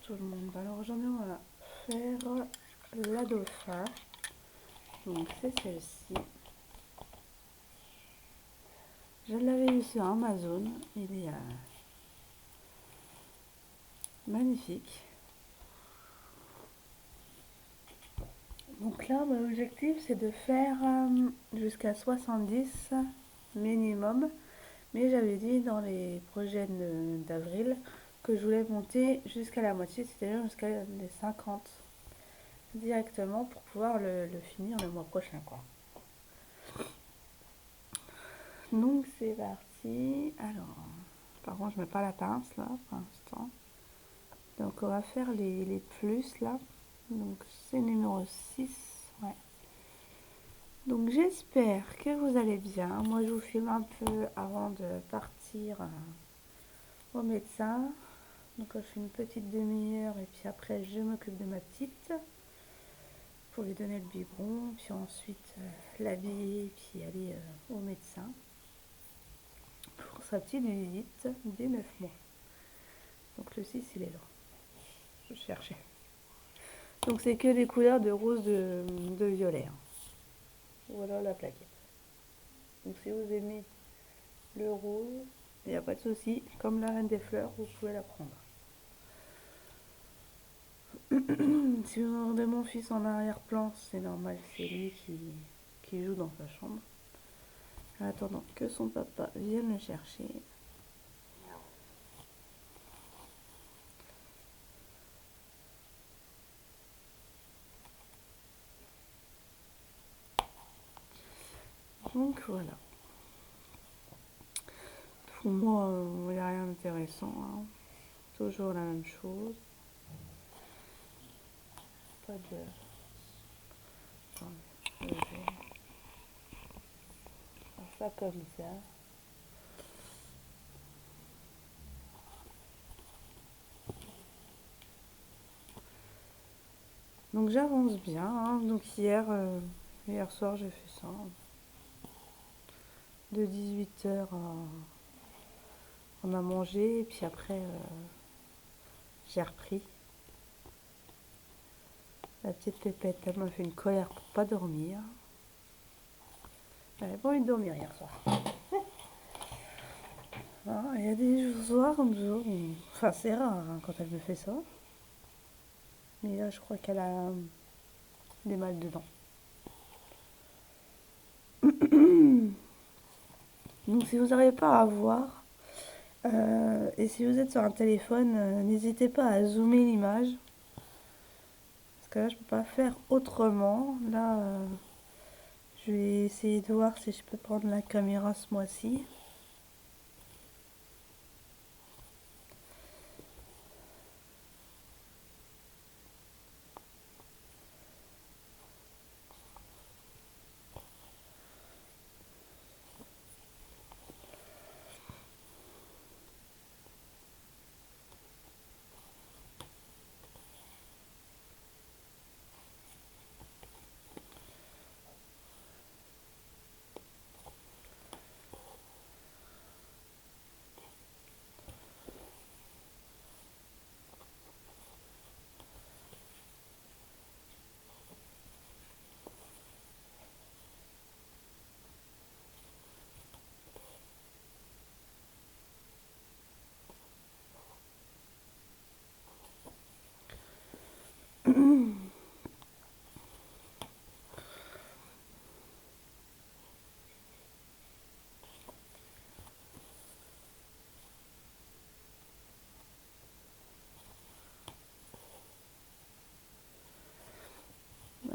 tout le monde. Alors j'en ai un à faire la dauphin. Donc c'est celle-ci. Je l'avais eu sur Amazon. Il est magnifique. Donc là, mon objectif, c'est de faire jusqu'à 70 minimum. Mais j'avais dit dans les projets d'avril que je voulais monter jusqu'à la moitié, c'est-à-dire jusqu'à les 50 directement pour pouvoir le finir le mois prochain, quoi. Donc c'est parti. Alors, par contre, je mets pas la pince là pour l'instant. Donc on va faire les plus là. Donc c'est numéro 6. Ouais. Donc j'espère que vous allez bien. Moi je vous filme un peu avant de partir au médecin. Donc je fais une petite demi-heure et puis après je m'occupe de ma petite pour lui donner le biberon. Puis ensuite l'habiller et puis aller au médecin pour sa petite visite des 9 mois. Donc le 6 il est là. Je cherchais. Donc c'est que des couleurs de rose de violet. Voilà la plaquette. Donc si vous aimez le rose, il n'y a pas de souci. Comme la reine des fleurs, vous pouvez la prendre. Si vous regardez mon fils en arrière-plan, c'est normal, c'est lui qui joue dans sa chambre. En attendant que son papa vienne le chercher. Donc voilà. Pour moi, il n'y a rien d'intéressant. Hein. Toujours la même chose. Pas de... Je vais faire ça comme ça. Donc j'avance bien. Hein. Donc hier soir, j'ai fait ça. De 18h on a mangé et puis après j'ai repris. La petite pépette, elle m'a fait une colère pour pas dormir. J'avais pas envie de dormir hier soir. Il y a des soirs comme ça. Enfin, c'est rare hein, quand elle me fait ça. Mais là, je crois qu'elle a des mal dedans. Donc, si vous n'arrivez pas à voir, et si vous êtes sur un téléphone, n'hésitez pas à zoomer l'image. Parce que là, je peux pas faire autrement. Là, je vais essayer de voir si je peux prendre la caméra ce mois-ci.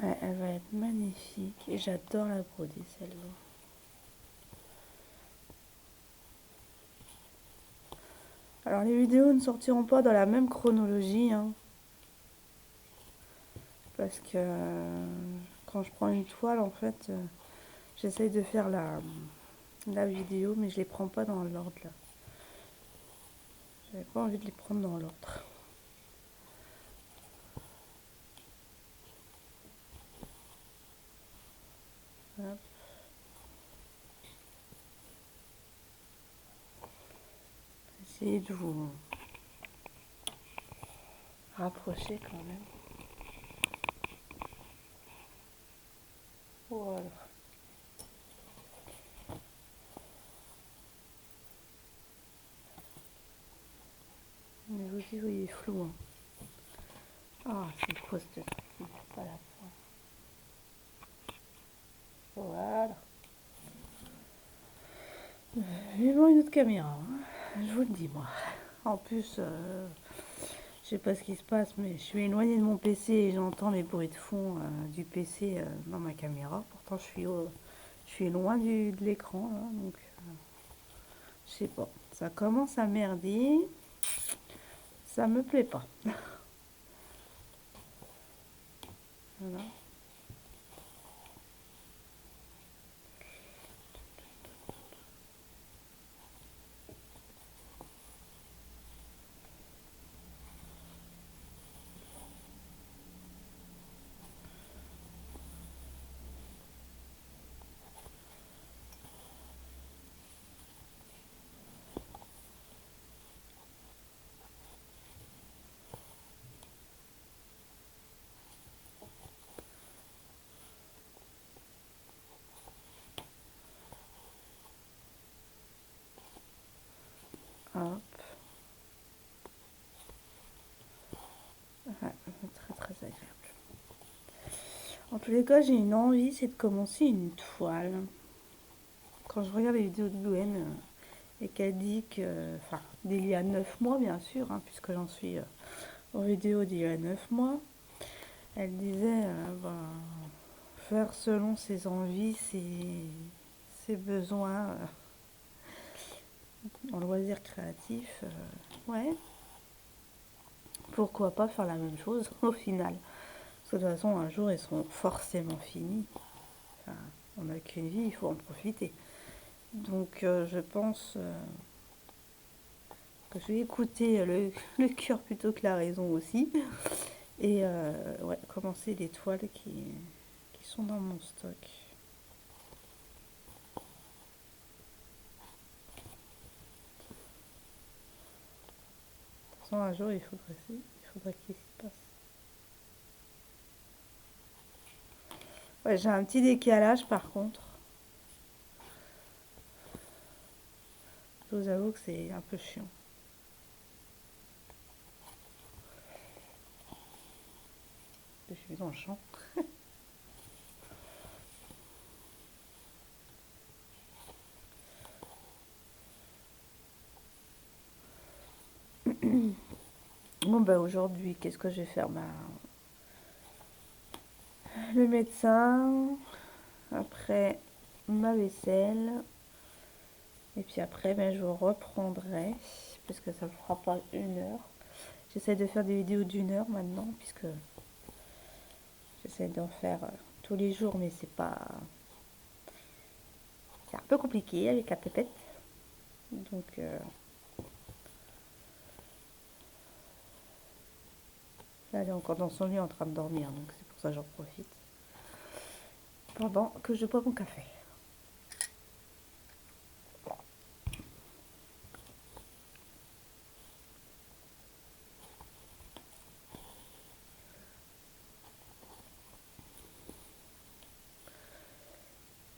Ouais, elle va être magnifique. Et j'adore la broder, celle-là. Alors, les vidéos ne sortiront pas dans la même chronologie. Hein, parce que quand je prends une toile, en fait, j'essaye de faire la vidéo, mais je les prends pas dans l'ordre, là. J'avais pas envie de les prendre dans l'ordre. Hop. Essayez de vous rapprocher quand même. Voilà. Mais je vous dis, oui, il est flou. Hein. Ah, c'est une fausse de pas la fin. Voilà. Vivement une autre caméra. Hein. Je vous le dis, moi. En plus, je sais pas ce qui se passe, mais je suis éloignée de mon PC et j'entends les bruits de fond du PC dans ma caméra. Pourtant, je suis loin de l'écran, donc je sais pas. Ça commence à merder. Ça me plaît pas. Voilà. Hop. Ouais, très très agréable. En tous les cas, j'ai une envie, c'est de commencer une toile. Quand je regarde les vidéos de Gwen et qu'elle dit que, enfin, d'il y a 9 mois bien sûr, hein, puisque j'en suis aux vidéos d'il y a 9 mois, elle disait faire selon ses envies, ses besoins en loisirs créatifs. Ouais, pourquoi pas faire la même chose au final. Parce que de toute façon, un jour, ils seront forcément finis. Enfin, on n'a qu'une vie, il faut en profiter. Donc, je pense que je vais écouter le cœur plutôt que la raison aussi. Et ouais, commencer les toiles qui sont dans mon stock. De toute façon, un jour, il faudrait qu'il s'y passe. Ouais, j'ai un petit décalage par contre. Je vous avoue que c'est un peu chiant. Je suis dans le champ. Bon, bah aujourd'hui, qu'est-ce que je vais faire? Le médecin, après ma vaisselle, et puis après, ben, je reprendrai, parce que ça ne fera pas 1 heure. J'essaie de faire des vidéos d'1 heure maintenant, puisque j'essaie d'en faire tous les jours, mais c'est pas... C'est un peu compliqué avec la pépette. Donc, là, elle est encore dans son lit en train de dormir, donc c'est pour ça que j'en profite. Pendant que je bois mon café.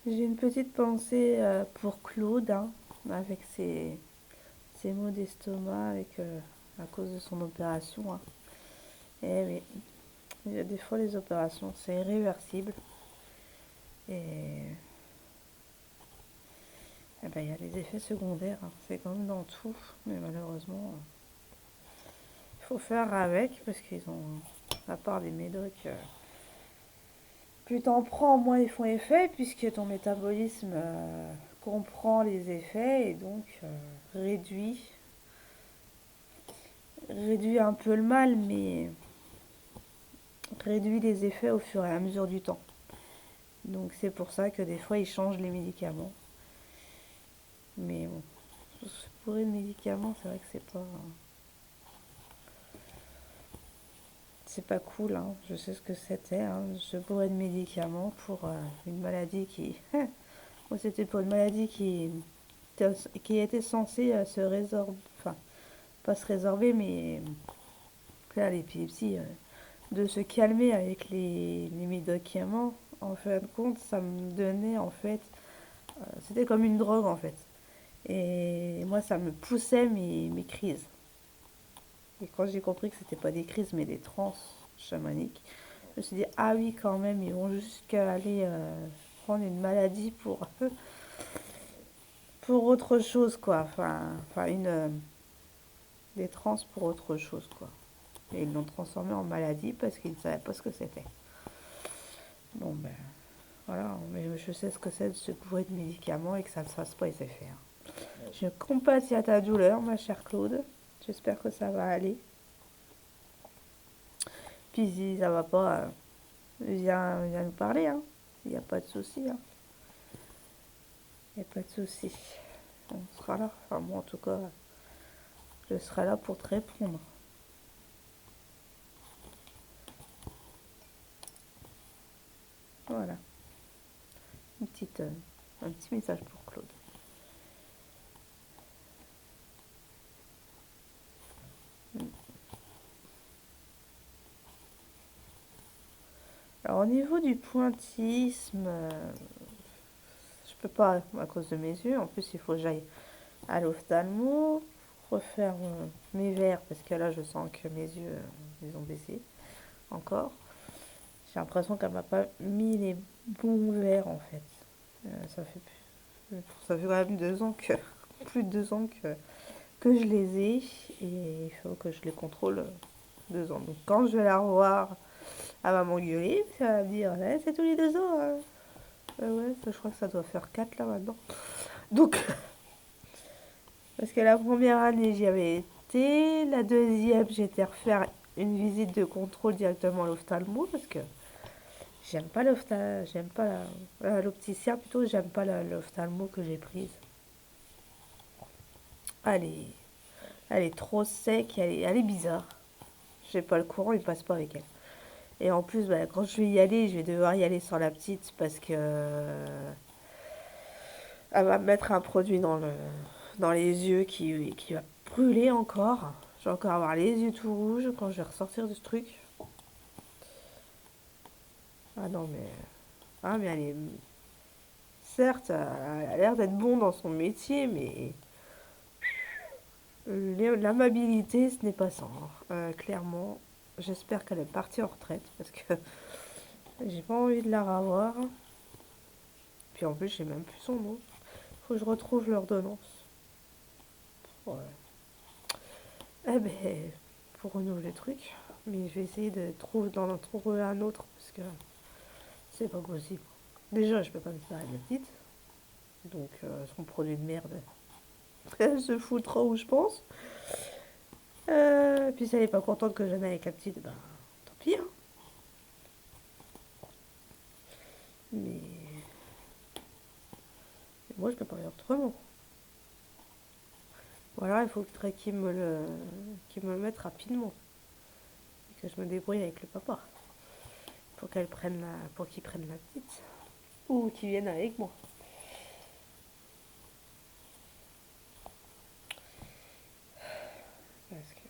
J'ai une petite pensée pour Claude, hein, avec ses maux d'estomac, à cause de son opération. Hein. Et oui, il y a des fois les opérations, c'est irréversible. Et, eh ben, il y a les effets secondaires, hein. C'est comme dans tout, mais malheureusement, il faut faire avec parce qu'ils ont, à part les médocs, plus t'en prends, moins ils font effet puisque ton métabolisme comprend les effets et donc réduit un peu le mal, mais réduit les effets au fur et à mesure du temps. Donc c'est pour ça que des fois ils changent les médicaments. Mais bon, pour les médicaments, c'est vrai que c'est pas cool. Hein. Je sais ce que c'était. Hein. Je bourrais de médicaments pour une maladie qui... Moi, c'était pour une maladie qui était censée se résorber. Enfin, pas se résorber, mais là, l'épilepsie, de se calmer avec les médicaments, en fin de compte, ça me donnait, en fait, c'était comme une drogue, en fait. Et moi, ça me poussait mes crises. Et quand j'ai compris que c'était pas des crises, mais des transes chamaniques, je me suis dit, ah oui, quand même, ils vont jusqu'à aller prendre une maladie pour autre chose, quoi. Enfin des trans pour autre chose, quoi. Et ils l'ont transformé en maladie parce qu'ils ne savaient pas ce que c'était. Bon, ben, voilà, mais je sais ce que c'est de se couvrir de médicaments et que ça ne fasse pas les effets. Je compatis à ta douleur, ma chère Claude. J'espère que ça va aller. Puis si ça va pas, viens nous parler, hein. Il n'y a pas de souci, hein. Il n'y a pas de souci. On sera là. Enfin, moi, en tout cas, je serai là pour te répondre. Voilà. Un petit message pour Claude. Alors, au niveau du pointillisme, je peux pas à cause de mes yeux. En plus, il faut que j'aille à l'ophtalmo, refaire mes verres parce que là, je sens que mes yeux, ils ont baissé encore. J'ai l'impression qu'elle m'a pas mis les bons verres en fait. Ça fait quand même 2 ans que, plus de 2 ans que je les ai et il faut que je les contrôle 2 ans. Donc quand je vais la revoir, elle va m'engueuler, elle va me dire eh, c'est tous les 2 ans. Hein. Ouais, je crois que ça doit faire 4 là maintenant. Donc, parce que la première année j'y avais été, la deuxième j'étais refaire une visite de contrôle directement à l'ophtalmo parce que j'aime pas l'opticien plutôt, j'aime pas l'ophtalmo que j'ai prise. Elle est, elle est trop sec, elle est bizarre. Je sais pas, le courant il passe pas avec elle. Et en plus, bah, quand je vais y aller, je vais devoir y aller sans la petite parce que elle va me mettre un produit dans les yeux qui va brûler encore. Je vais encore avoir les yeux tout rouges quand je vais ressortir de ce truc. Ah non, mais. Ah, mais elle est. Certes, elle a l'air d'être bon dans son métier, mais l'amabilité, ce n'est pas ça. Clairement, j'espère qu'elle est partie en retraite parce que j'ai pas envie de la revoir. Puis en plus, j'ai même plus son nom. Faut que je retrouve l'ordonnance. Ouais. Eh ben, pour renouveler le truc. Mais je vais essayer d'en trouver un autre parce que c'est pas possible. Déjà, je peux pas me séparer de la petite. Donc, son produit de merde, elle se foutra où je pense. Puis si elle est pas contente que j'en ai avec la petite, ben tant pis. Hein. Mais moi, je peux pas faire autrement. Voilà, il faudrait qu'il me le mette rapidement. Et que je me débrouille avec le papa. Pour qu'il prenne la petite. Ou qu'il vienne avec moi. Parce que.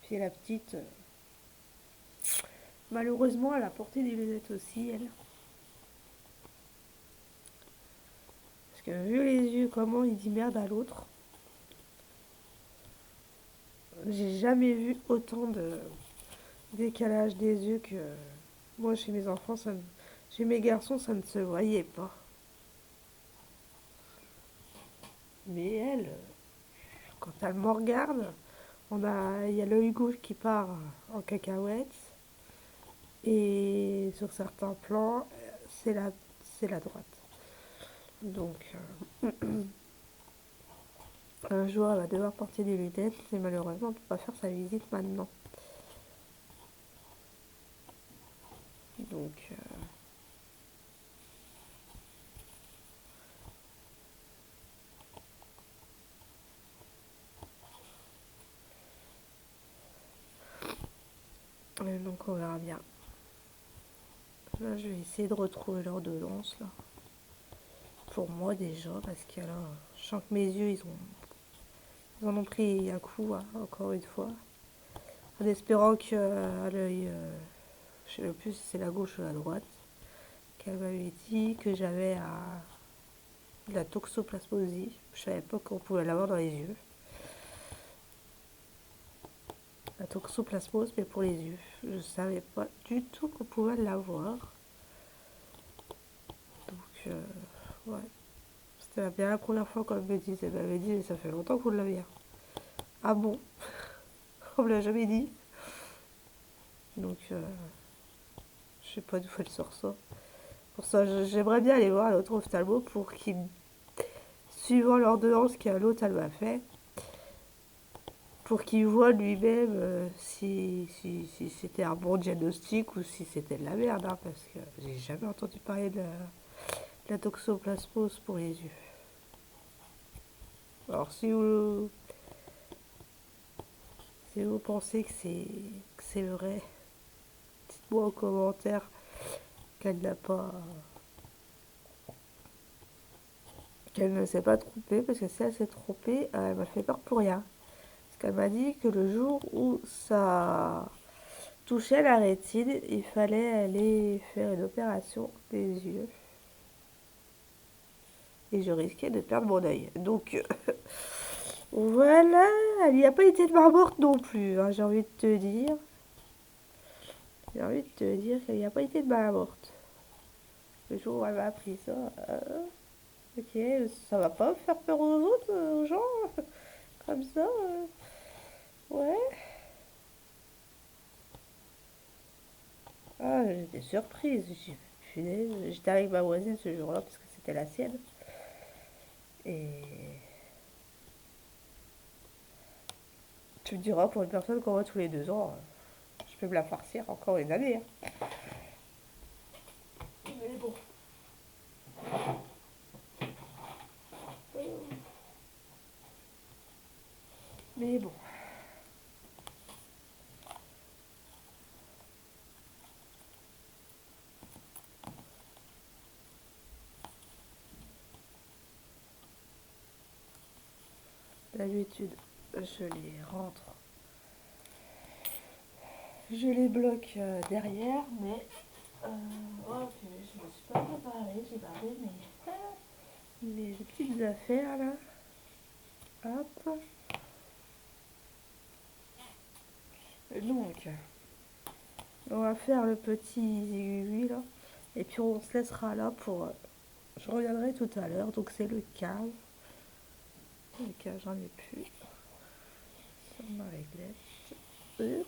Puis la petite, malheureusement, elle a porté des lunettes aussi, elle. Parce que vu les yeux, comment il dit merde à l'autre, j'ai jamais vu autant de décalage des yeux que moi chez mes enfants, chez mes garçons, ça ne se voyait pas. Mais elle, quand elle me regarde, il y a l'œil gauche qui part en cacahuète et sur certains plans, c'est la droite. Donc, un jour, elle va devoir porter des lunettes et malheureusement, on ne peut pas faire sa visite maintenant. Donc, on verra bien. Là, je vais essayer de retrouver l'ordonnance là. Pour moi déjà, parce que là, je sens que mes yeux, Ils en ont pris un coup, hein, encore une fois. En espérant que à l'œil, je sais même plus si c'est la gauche ou la droite, qu'elle m'avait dit que j'avais de la toxoplasmosie. Je savais pas qu'on pouvait l'avoir dans les yeux. La toxoplasmose, mais pour les yeux. Je savais pas du tout qu'on pouvait l'avoir. Donc, ouais. C'était bien la première fois qu'on me disait. Elle m'avait dit, ça fait longtemps qu'on l'avait. Ah bon? On me l'a jamais dit. Donc, je sais pas d'où elle sort ça. Pour ça, j'aimerais bien aller voir l'autre ophtalmo pour qu'il, suivant l'ordonnance qu'à l'autre elle m'a fait, pour qu'il voit lui-même si c'était un bon diagnostic ou si c'était de la merde, hein, parce que j'ai jamais entendu parler de la toxoplasmose pour les yeux. Alors si vous pensez que c'est vrai, dites-moi en commentaire qu'elle n'a pas, qu'elle ne s'est pas trompée, parce que si elle s'est trompée, elle m'a fait peur pour rien. Parce qu'elle m'a dit que le jour où ça touchait la rétine, il fallait aller faire une opération des yeux. Et je risquais de perdre mon œil. Donc voilà, elle n'y a pas été de mort morte non plus, hein, j'ai envie de te dire. J'ai envie de te dire qu'elle n'y a pas été de mort morte. Le jour où elle m'a appris ça, ok, ça va pas faire peur aux autres, aux gens, comme ça, ouais. Ah, j'étais surprise, j'étais avec ma voisine ce jour-là parce que c'était la sienne. Et tu me diras, pour une personne qu'on voit tous les 2 ans, je peux me la farcir encore une année, hein. Mais bon. Mais bon. D'habitude, je les rentre. Je les bloque derrière, mais. Oh, je me suis pas préparée, j'ai gardé mes petites affaires là. Hop. Donc, on va faire le petit aiguille là. Et puis on se laissera là pour. Je reviendrai tout à l'heure. Donc c'est le cave. Le cave, j'en ai plus. Sur ma réglette. Hop.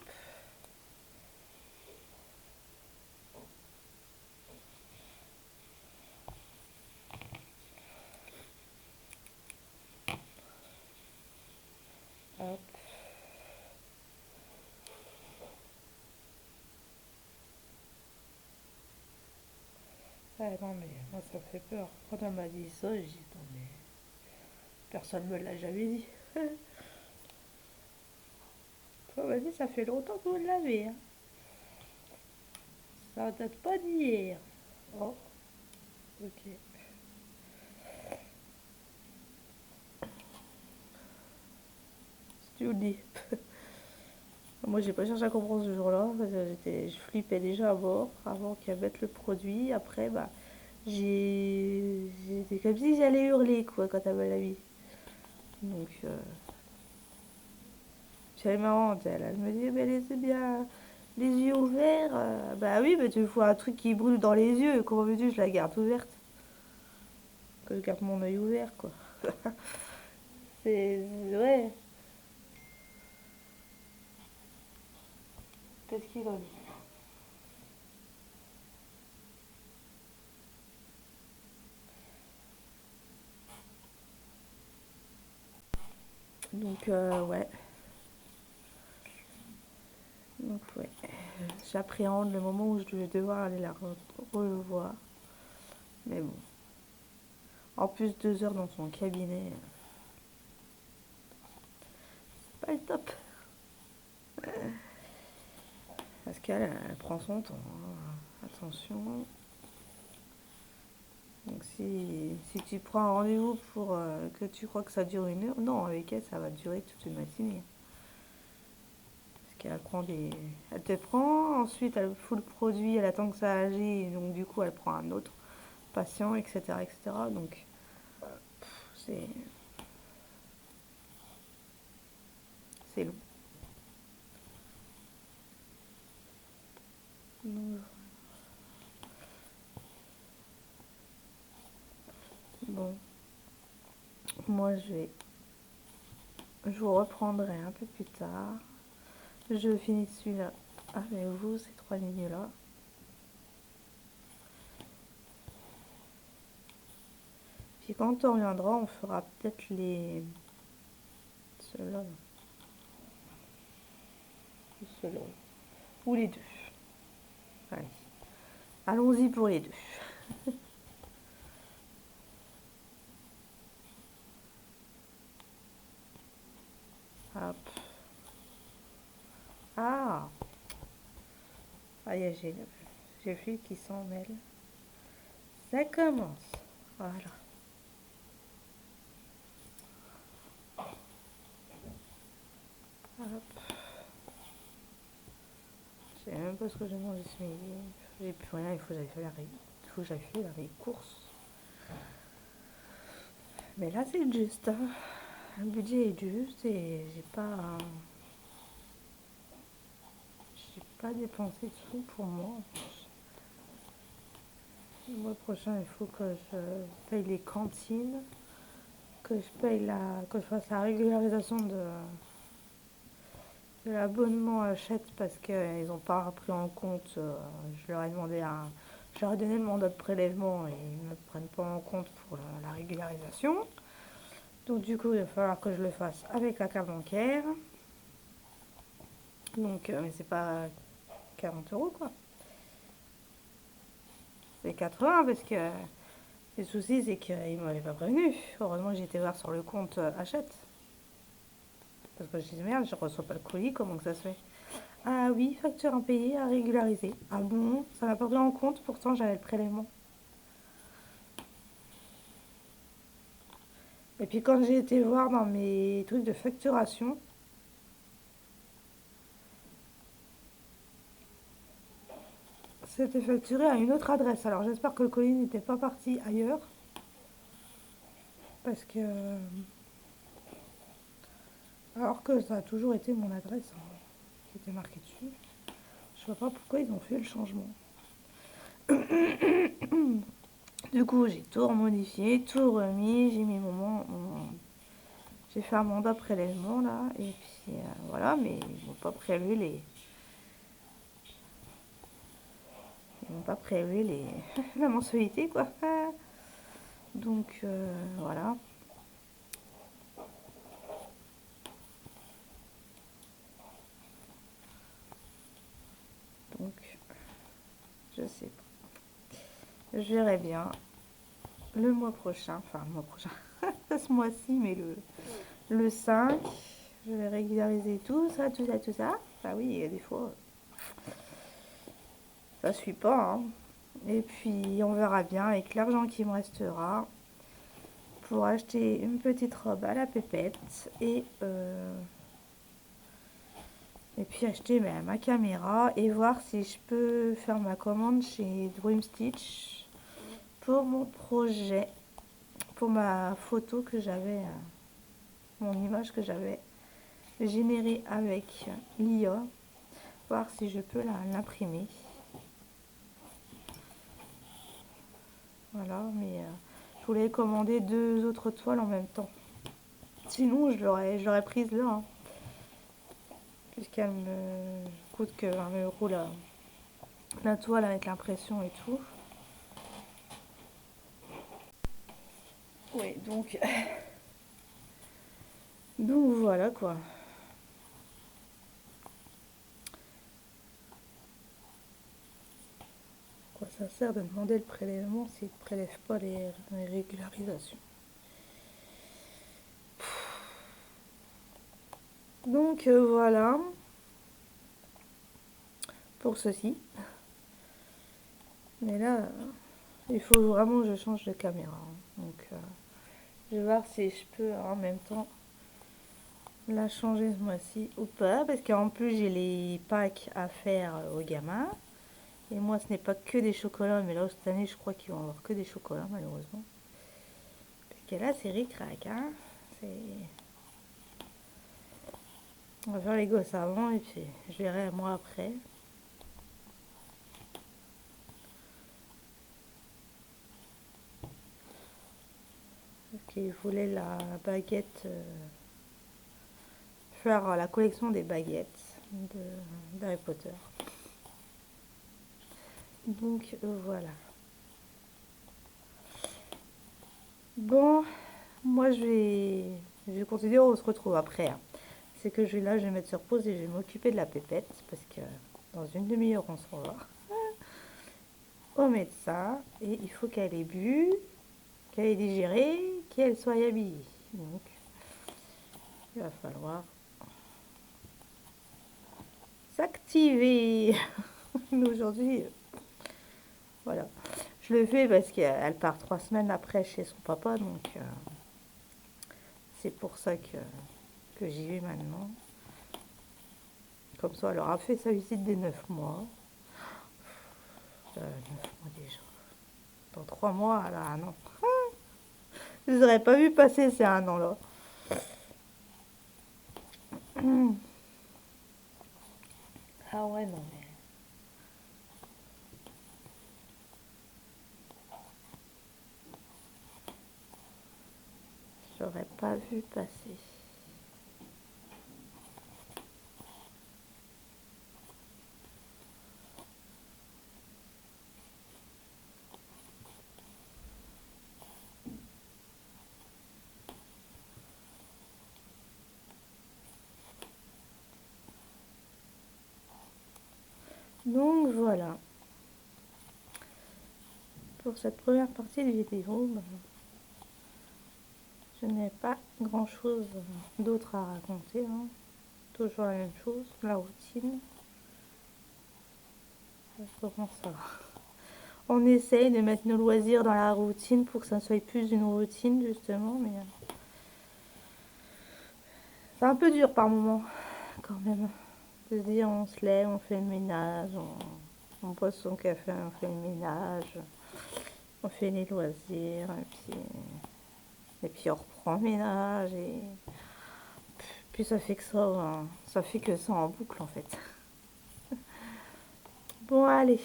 Hop. Ouais, non, mais moi ça me fait peur. Quand elle m'a dit ça, j'ai dit non, mais personne me l'a jamais dit. Quand elle m'a dit ça fait longtemps que vous l'avez, hein. Ça date pas d'hier. Oh, ok. Si tu le dis. Moi j'ai pas cherché à comprendre ce jour-là, parce que je flippais déjà à mort avant qu'elle mette le produit. Après, bah, j'étais comme si j'allais hurler quoi quand elle me l'a mis. Donc, puis elle est marrante, elle me dit, mais laissez bien les yeux ouverts. Bah oui, mais tu me fous un truc qui brûle dans les yeux. Comment veux-tu que je la garde ouverte? Que je garde mon œil ouvert, quoi. C'est. Ouais. Qu'est-ce qu'il a dit? Donc, ouais. Donc, ouais. J'appréhende le moment où je vais devoir aller la revoir. Mais bon. En plus, 2 heures dans son cabinet, c'est pas le top. Parce qu'elle prend son temps, hein. Attention. Donc, Donc si tu prends un rendez-vous pour que tu crois que ça dure 1 heure, non, avec elle, ça va durer toute une matinée. Parce elle te prend, ensuite elle fout le produit, elle attend que ça agit, et donc du coup elle prend un autre patient, etc. etc. Donc c'est c'est long. Donc, bon, moi je vous reprendrai un peu plus tard. Je finis celui-là avec vous, ces 3 lignes-là. Puis quand on reviendra, on fera peut-être ceux-là. Ceux-là. Ou les deux. Allez. Allons-y pour les deux. Hop. Ah, j'ai vu qui s'en mêle. Ça commence. Voilà. Hop. Je sais même pas ce que j'ai mangé ce midi. J'ai plus rien, il faut que j'aille faire les courses. Mais là, c'est juste. Hein. Le budget est juste et j'ai pas dépensé de sous pour moi. Le mois prochain, il faut que je paye les cantines, que je fasse la régularisation de l'abonnement Hachette parce qu'ils n'ont pas pris en compte. Je leur ai je leur ai donné le mandat de prélèvement et ils ne me prennent pas en compte pour la régularisation. Donc du coup, il va falloir que je le fasse avec la carte bancaire. Donc, mais c'est pas 40 euros quoi. C'est 80 parce que le souci c'est qu'ils ne m'avaient pas prévenu. Heureusement que j'ai été voir sur le compte Hachette. Parce que je disais merde, je reçois pas le colis, comment que ça se fait? Ah oui, facture impayée à régulariser. Ah bon, ça m'a pas pris en compte, pourtant j'avais le prélèvement. Et puis quand j'ai été voir dans mes trucs de facturation, c'était facturé à une autre adresse. Alors j'espère que le colis n'était pas parti ailleurs. Parce que... Alors que ça a toujours été mon adresse hein, qui était marquée dessus. Je vois pas pourquoi ils ont fait le changement. Du coup, j'ai tout remodifié, tout remis, j'ai mis j'ai fait un mandat prélèvement là, et puis voilà, mais ils n'ont pas prévu la mensualité quoi. Donc voilà. Donc je sais pas. Je verrai bien le mois prochain, enfin le mois prochain, pas ce mois-ci, mais le 5. Je vais régulariser tout ça, tout ça, tout ça. Bah oui, il y a des fois, ça suit pas. Hein. Et puis on verra bien avec l'argent qui me restera pour acheter une petite robe à la pépette et puis acheter ma caméra et voir si je peux faire ma commande chez Dream Stitch pour mon projet, pour ma photo que j'avais, mon image que j'avais générée avec l'IA, voir si je peux l'imprimer. Voilà, mais je voulais commander 2 autres toiles en même temps. Sinon, je l'aurais prise là. Hein. Puisqu'elle me coûte que 20 € la toile avec l'impression et tout. Oui, donc... donc voilà quoi. Quoi ça sert de demander le prélèvement s'ils ne prélèvent pas les régularisations? Donc voilà pour ceci. Mais là, Il faut vraiment que je change de caméra, hein. Donc, je vais voir si je peux en même temps la changer ce mois-ci ou pas. Parce qu'en plus, j'ai les packs à faire aux gamins. Et moi, ce n'est pas que des chocolats. Mais là, cette année, je crois qu'ils vont avoir que des chocolats, malheureusement. Parce que là, c'est ric-rac, hein. On va faire les gosses avant et puis je verrai moi après. Parce qu'ils voulaient la baguette, faire la collection des baguettes d'Harry Potter. Donc voilà. Bon, moi je vais continuer, on se retrouve après, hein. C'est que là, je vais mettre sur pause et je vais m'occuper de la pépette parce que dans une demi-heure, on se revoit au médecin et il faut qu'elle ait bu, qu'elle ait digéré, qu'elle soit habillée. Donc, il va falloir s'activer. Aujourd'hui, voilà. Je le fais parce qu'elle part 3 semaines après chez son papa, donc c'est pour ça que j'y vais maintenant. Comme ça, elle aura fait sa visite des 9 mois. 9 mois déjà. Dans 3 mois, elle a un an. Je les aurais pas vu passer ces un an-là. Ah ouais, non mais... J'aurais pas vu passer. Donc voilà. Pour cette première partie de vidéo, je n'ai pas grand chose d'autre à raconter, hein. Toujours la même chose, la routine. Comment ça va? On essaye de mettre nos loisirs dans la routine pour que ça soit plus une routine justement, mais c'est un peu dur par moment quand même. De se dire on se lève, on fait le ménage, on boit son café, on fait le ménage, on fait les loisirs, et puis on reprend le ménage, et puis ça fait que ça, hein. Ça fait que ça en boucle en fait. Bon allez,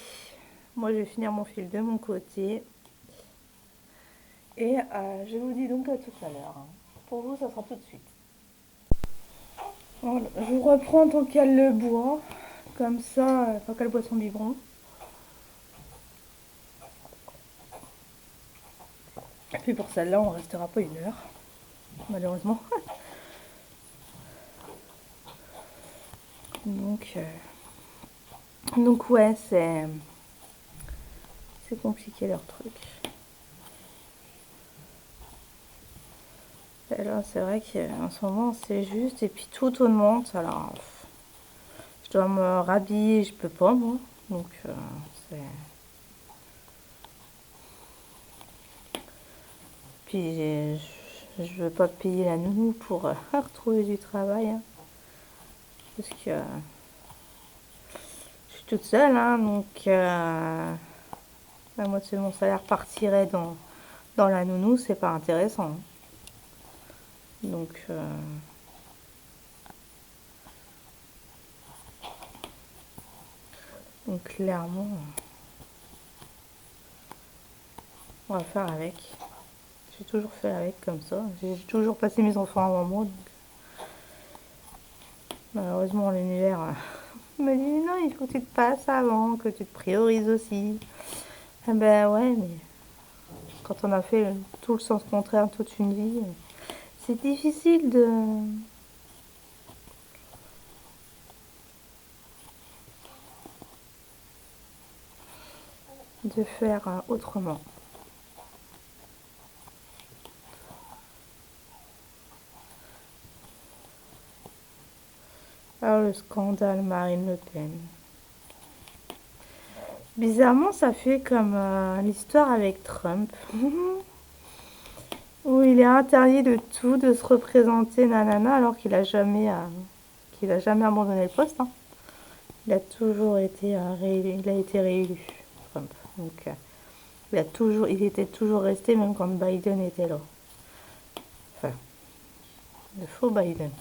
moi je vais finir mon fil de mon côté, et je vous dis donc à tout à l'heure, hein. Pour vous, ça sera tout de suite. Voilà, je reprends tant qu'elle le boit, comme ça, tant qu'elle boit son biberon. Et puis pour celle-là, on restera pas 1 heure, malheureusement. Donc ouais, c'est compliqué leur truc. Et là, c'est vrai qu'en ce moment, c'est juste, et puis tout augmente. Alors, je dois me rhabiller, je peux pas, moi. Donc, c'est... Puis, je veux pas payer la nounou pour retrouver du travail, hein. Parce que je suis toute seule, hein, donc la moitié de mon salaire partirait dans la nounou, c'est pas intéressant. Donc, clairement, on va faire avec. J'ai toujours fait avec comme ça. J'ai toujours passé mes enfants avant moi. Donc malheureusement, l'univers me dit non, il faut que tu te passes avant, que tu te priorises aussi. Eh ben ouais, mais quand on a fait tout le sens contraire toute une vie, c'est difficile de faire autrement. Alors le scandale Marine Le Pen. Bizarrement, ça fait comme l'histoire avec Trump, où il est interdit de tout, de se représenter, nanana, alors qu'il a jamais abandonné le poste, hein. Il a toujours été réélu, il a été réélu, Trump. Donc, il était toujours resté, même quand Biden était là. Enfin, le faux Biden.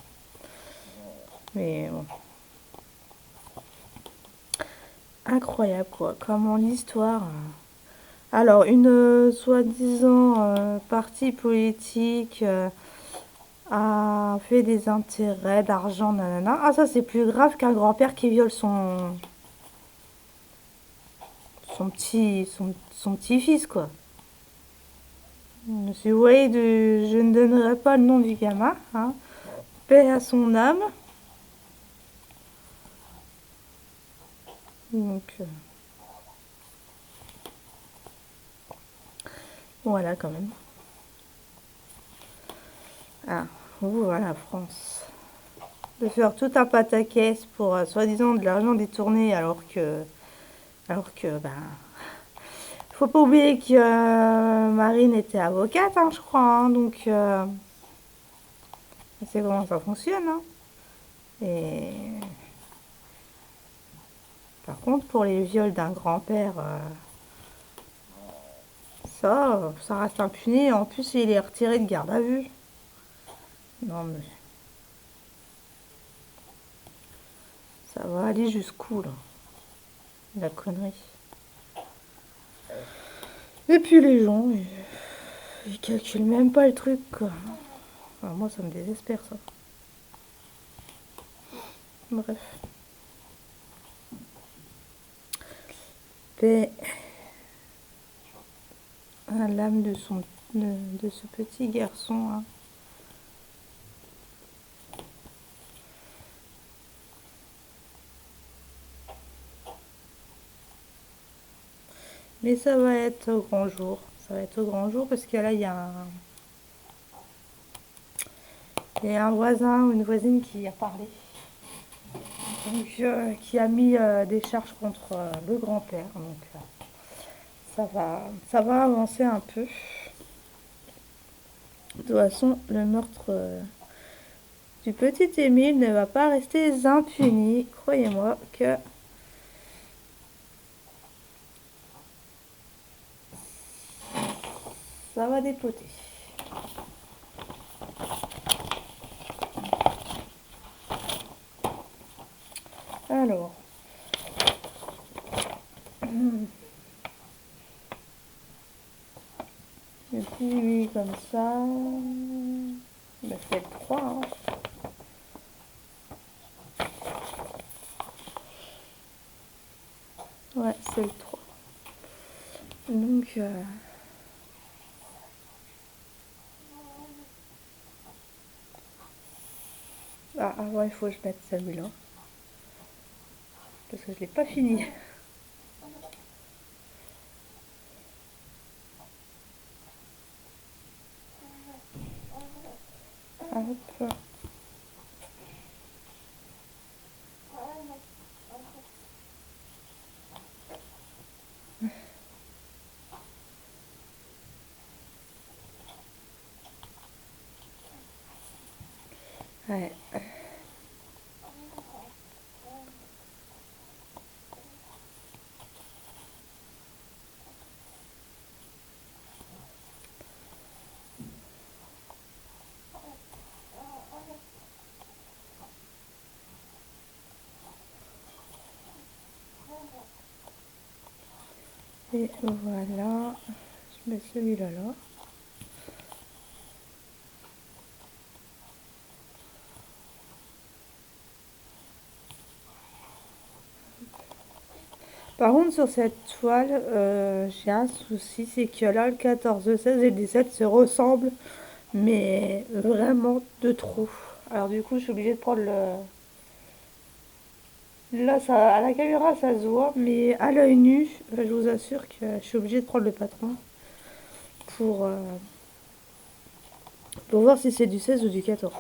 Mais bon, incroyable quoi, comment l'histoire. Alors, une soi-disant parti politique a fait des intérêts d'argent, nanana. Ah, ça c'est plus grave qu'un grand-père qui viole son petit-fils, quoi. Si vous voyez, je ne donnerai pas le nom du gamin, hein. Paix à son âme. Donc, voilà quand même. Ah, voilà, France. De faire tout un pataquès pour soi-disant de l'argent détourné ben, faut pas oublier que Marine était avocate, hein, je crois, hein, donc c'est comment ça fonctionne, hein. Et par contre, pour les viols d'un grand-père, ça reste impuni. En plus, il est retiré de garde à vue. Non mais ça va aller jusqu'où là, la connerie. Et puis les gens, ils calculent même pas le truc, quoi. Enfin, moi, ça me désespère, ça. Bref. Paix à l'âme de ce petit garçon, hein. Mais ça va être au grand jour. Ça va être au grand jour parce que là, il y a un voisin ou une voisine qui a parlé. Donc, qui a mis des charges contre le grand-père. Donc, ça va avancer un peu. De toute façon, le meurtre du petit Émile ne va pas rester impuni. Croyez-moi que ça va dépoter. Alors. Et puis lui comme ça. Bah, c'est le 3, hein. Ouais, c'est le 3. Donc. Ah, avant, il faut que je mette celui-là. Parce que je l'ai pas fini. Hop. Ouais. Et voilà. Je mets celui-là là. Par contre, sur cette toile, j'ai un souci, c'est que là, le 14, le 16 et le 17 se ressemblent, mais vraiment de trop. Alors du coup, je suis obligée de prendre le... Là, ça, à la caméra, ça se voit, mais à l'œil nu, je vous assure que je suis obligée de prendre le patron pour, euh, pour voir si c'est du 16 ou du 14.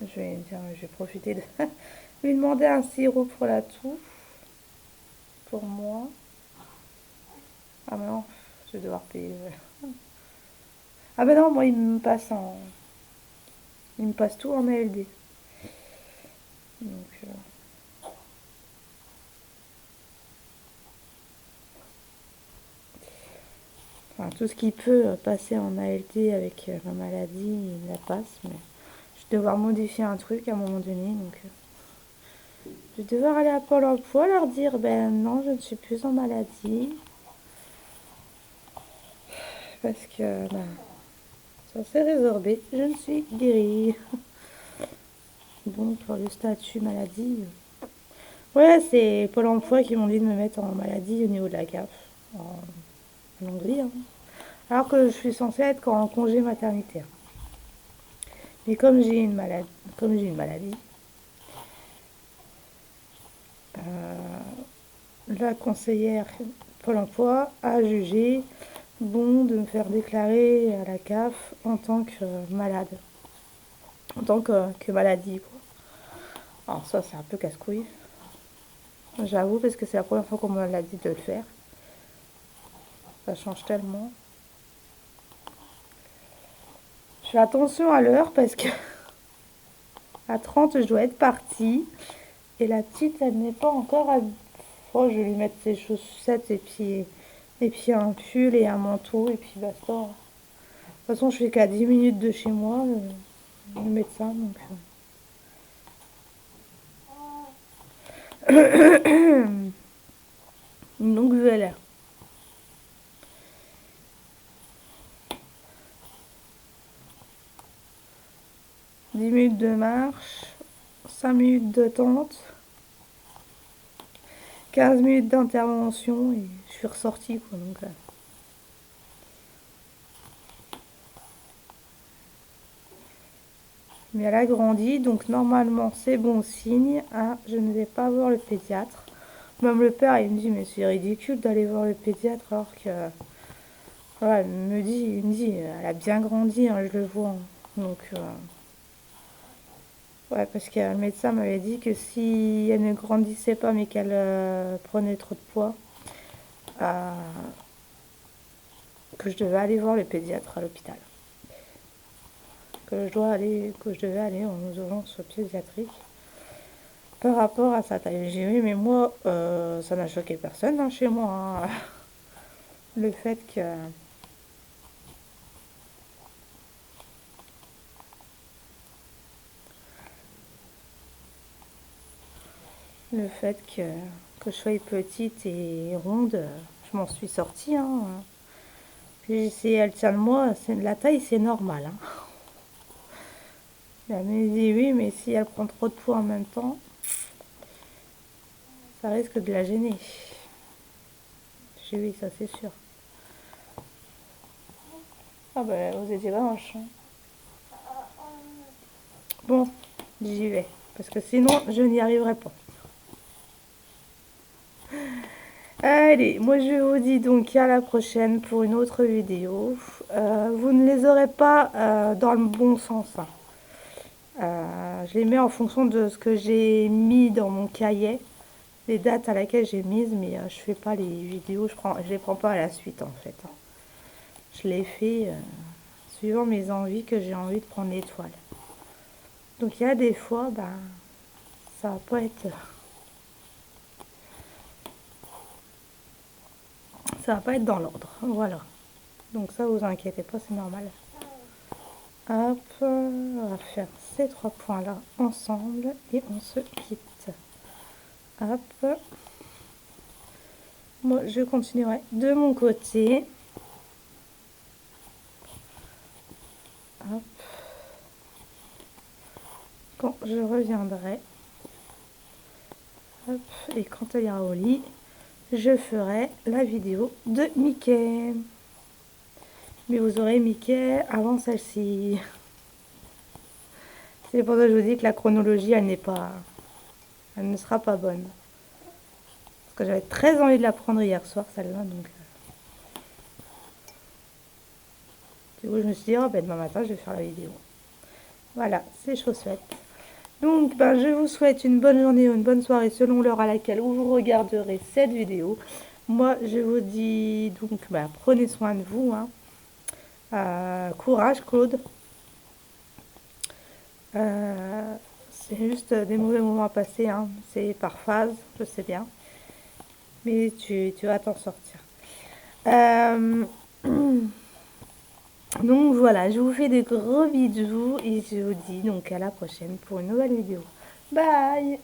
Je vais profiter de lui demander un sirop pour la toux. Pour moi. Ah mais non, je vais devoir payer. Ah ben non, moi il me passe tout en ALD. Donc, enfin, tout ce qui peut passer en ALD avec ma maladie, il la passe. Mais je vais devoir modifier un truc à un moment donné. Donc, je vais devoir aller à Pôle emploi, leur dire, ben non, je ne suis plus en maladie. Parce que ben, ça s'est résorbé, je ne suis guérie. Donc, pour le statut maladie, ouais, c'est Pôle emploi qui m'ont dit de me mettre en maladie au niveau de la CAF, en Hongrie. Hein. Alors que je suis censée être en congé maternité. Mais comme j'ai une maladie, la conseillère Pôle emploi a jugé bon de me faire déclarer à la CAF en tant que malade, en tant que maladie. Quoi. Alors ça, c'est un peu casse-couille. J'avoue, parce que c'est la première fois qu'on me l'a dit de le faire. Ça change tellement. Je fais attention à l'heure parce que à 30, je dois être partie. Et la petite, elle n'est pas encore à... Oh, je vais lui mettre ses chaussettes et puis un pull et un manteau et puis basta. De toute façon, je suis qu'à 10 minutes de chez moi, le médecin. Donc voilà. 10 minutes de marche, 5 minutes de tente, 15 minutes d'intervention et je suis ressortie. Quoi, donc, mais elle a grandi, donc normalement c'est bon signe. Ah, je ne vais pas voir le pédiatre. Même le père, il me dit, mais c'est ridicule d'aller voir le pédiatre alors que... Voilà, il me dit, elle a bien grandi, hein, je le vois. Donc, ouais, parce que le médecin m'avait dit que si elle ne grandissait pas mais qu'elle prenait trop de poids, euh, que je devais aller voir le pédiatre à l'hôpital. Que je devais aller en urgence pédiatrique par rapport à sa taille. J'ai dit, oui, mais moi, ça n'a choqué personne hein, chez moi. Hein. Le fait que... Le fait que je sois petite et ronde, je m'en suis sortie. Hein. Puis si elle tient de moi, la taille c'est normal. Hein. Elle me dit oui, mais si elle prend trop de poids en même temps, ça risque de la gêner. J'ai dit oui, ça c'est sûr. Ah bah vous étiez vache. Hein. Bon, j'y vais. Parce que sinon, je n'y arriverai pas. Allez, moi je vous dis donc à la prochaine pour une autre vidéo. Vous ne les aurez pas dans le bon sens. Hein. Je les mets en fonction de ce que j'ai mis dans mon cahier, les dates à laquelle j'ai mises, mais je fais pas les vidéos, je les prends pas à la suite en fait. Hein. Je les fais suivant mes envies que j'ai envie de prendre l'étoile. Donc il y a des fois, ben, ça va pas être... Ça va pas être dans l'ordre, voilà. Donc ça, vous inquiétez pas, c'est normal. Hop, on va faire ces 3 points-là ensemble et on se quitte. Hop. Moi, je continuerai de mon côté. Hop. Quand je reviendrai. Hop. Et quand elle ira au lit, je ferai la vidéo de Mickey. Mais vous aurez Mickey avant celle-ci. C'est pour ça que je vous dis que la chronologie, elle ne sera pas bonne. Parce que j'avais très envie de la prendre hier soir, celle-là. Donc, du coup, je me suis dit, oh, ben, demain matin, je vais faire la vidéo. Voilà, c'est chose faite. Donc, ben, je vous souhaite une bonne journée ou une bonne soirée selon l'heure à laquelle vous regarderez cette vidéo. Moi, je vous dis donc, ben, prenez soin de vous, hein. Courage, Claude. C'est juste des mauvais moments à passer, hein. C'est par phase, je sais bien. Mais tu vas t'en sortir. Euh, Donc voilà, je vous fais de gros bisous et je vous dis donc à la prochaine pour une nouvelle vidéo. Bye!